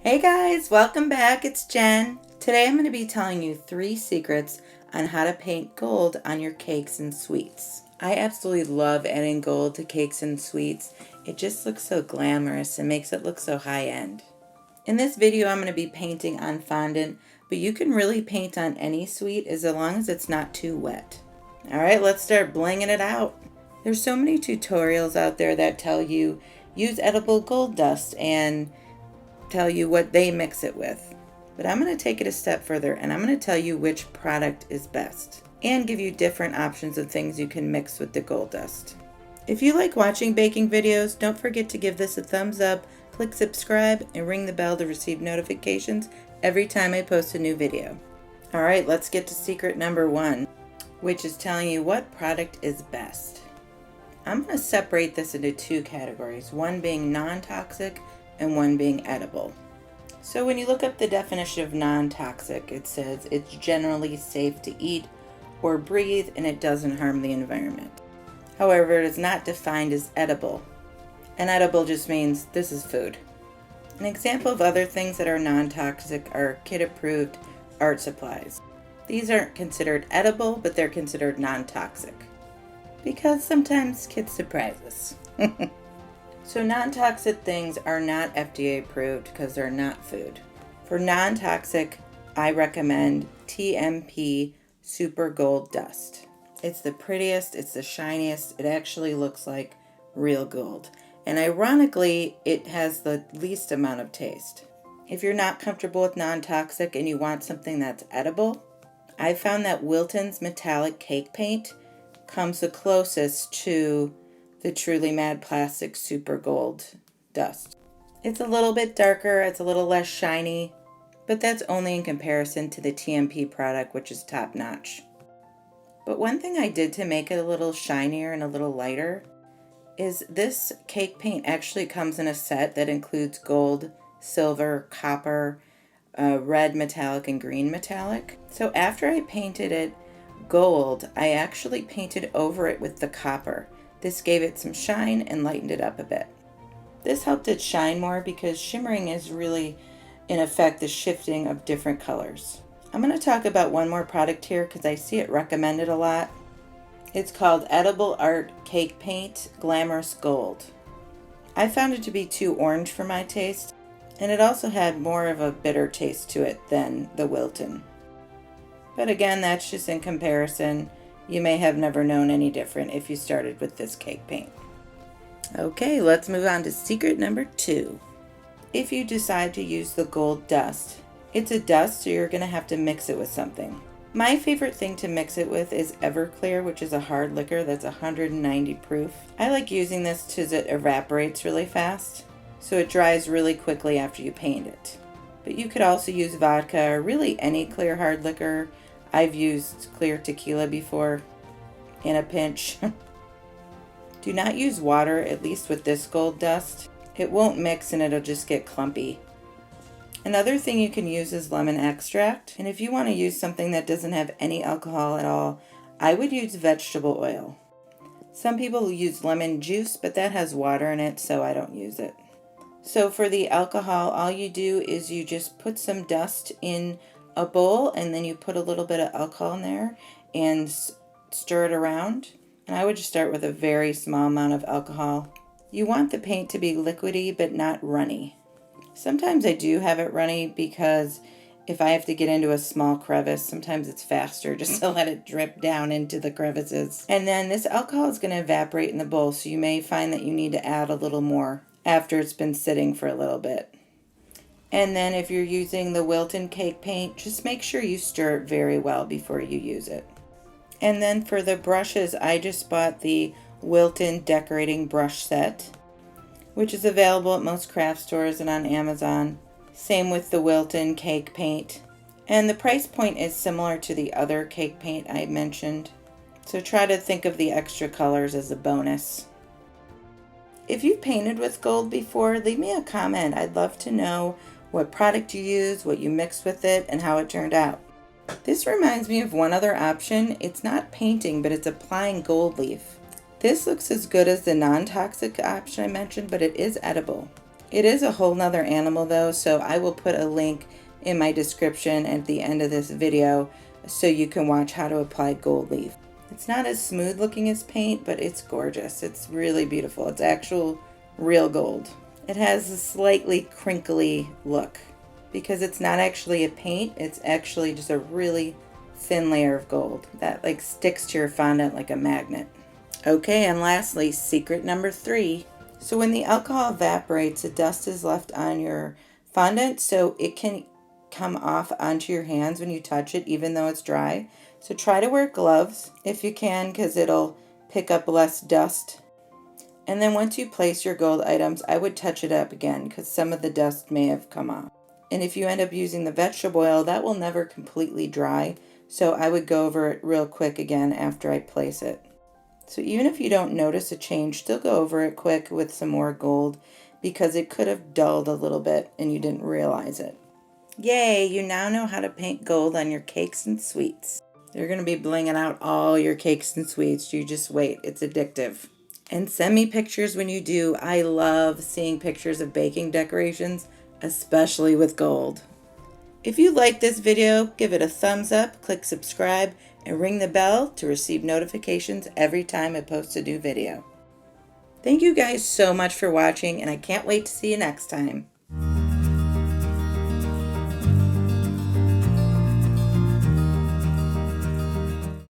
Hey guys, welcome back. It's Jen. Today I'm going to be telling you 3 secrets on how to paint gold on your cakes and sweets. I absolutely love adding gold to cakes and sweets. It just looks so glamorous and makes it look so high end. In this video I'm going to be painting on fondant, but you can really paint on any sweet as long as it's not too wet. Alright, let's start blinging it out. There's so many tutorials out there that tell you use edible gold dust and tell you what they mix it with. But I'm going to take it a step further and I'm going to tell you which product is best and give you different options of things you can mix with the gold dust. If you like watching baking videos, don't forget to give this a thumbs up, click subscribe, and ring the bell to receive notifications every time I post a new video. Alright, let's get to secret number 1, which is telling you what product is best. I'm going to separate this into 2 categories, one being non-toxic and one being edible. So when you look up the definition of non-toxic, it says it's generally safe to eat or breathe and it doesn't harm the environment. However, it is not defined as edible. And edible just means this is food. An example of other things that are non-toxic are kid-approved art supplies. These aren't considered edible, but they're considered non-toxic because sometimes kids surprise us. So non-toxic things are not FDA approved because they're not food. For non-toxic, I recommend TMP Super Gold Dust. It's the prettiest, it's the shiniest, it actually looks like real gold. And ironically, it has the least amount of taste. If you're not comfortable with non-toxic and you want something that's edible, I found that Wilton's metallic cake paint comes the closest to the Truly Mad Plastic Super Gold Dust. It's a little bit darker, it's a little less shiny, but that's only in comparison to the TMP product, which is top notch. But one thing I did to make it a little shinier and a little lighter is this cake paint actually comes in a set that includes gold, silver, copper, red metallic, and green metallic. So after I painted it gold, I actually painted over it with the copper. This gave it some shine and lightened it up a bit. This helped it shine more because shimmering is really, in effect, the shifting of different colors. I'm going to talk about one more product here because I see it recommended a lot. It's called Edible Art Cake Paint Glamorous Gold. I found it to be too orange for my taste, and it also had more of a bitter taste to it than the Wilton. But again, that's just in comparison. You may have never known any different if you started with this cake paint. Okay, let's move on to secret number 2. If you decide to use the gold dust, it's a dust, so you're going to have to mix it with something. My favorite thing to mix it with is Everclear, which is a hard liquor that's 190 proof. I like using this because it evaporates really fast, so it dries really quickly after you paint it. But you could also use vodka or really any clear hard liquor. I've used clear tequila before in a pinch. Do not use water, at least with this gold dust. It won't mix and it'll just get clumpy. Another thing you can use is lemon extract. And if you want to use something that doesn't have any alcohol at all, I would use vegetable oil. Some people use lemon juice, but that has water in it, so I don't use it. So for the alcohol, all you do is you just put some dust in a bowl and then you put a little bit of alcohol in there and stir it around. And I would just start with a very small amount of alcohol. You want the paint to be liquidy but not runny. Sometimes I do have it runny because if I have to get into a small crevice, sometimes it's faster just to let it drip down into the crevices. And then this alcohol is going to evaporate in the bowl, so you may find that you need to add a little more after it's been sitting for a little bit. And then if you're using the Wilton cake paint, just make sure you stir it very well before you use it. And then for the brushes, I just bought the Wilton decorating brush set, which is available at most craft stores and on Amazon. Same with the Wilton cake paint. And the price point is similar to the other cake paint I mentioned. So try to think of the extra colors as a bonus. If you've painted with gold before, leave me a comment. I'd love to know what product you use, what you mixed with it, and how it turned out. This reminds me of one other option. It's not painting, but it's applying gold leaf. This looks as good as the non-toxic option I mentioned, but it is edible. It is a whole nother animal though, so I will put a link in my description at the end of this video so you can watch how to apply gold leaf. It's not as smooth looking as paint, but it's gorgeous. It's really beautiful. It's actual real gold. It has a slightly crinkly look because it's not actually a paint, it's actually just a really thin layer of gold that like sticks to your fondant like a magnet. Okay, and lastly, secret number 3. So when the alcohol evaporates, the dust is left on your fondant, so it can come off onto your hands when you touch it, even though it's dry. So try to wear gloves if you can, because it'll pick up less dust. And then once you place your gold items, I would touch it up again, because some of the dust may have come off. And if you end up using the vegetable oil, that will never completely dry, so I would go over it real quick again after I place it. So even if you don't notice a change, still go over it quick with some more gold because it could have dulled a little bit and you didn't realize it. Yay, you now know how to paint gold on your cakes and sweets. You're going to be blinging out all your cakes and sweets. You just wait. It's addictive. And send me pictures when you do. I love seeing pictures of baking decorations, especially with gold. If you like this video, give it a thumbs up, click subscribe, and ring the bell to receive notifications every time I post a new video. Thank you guys so much for watching, and I can't wait to see you next time.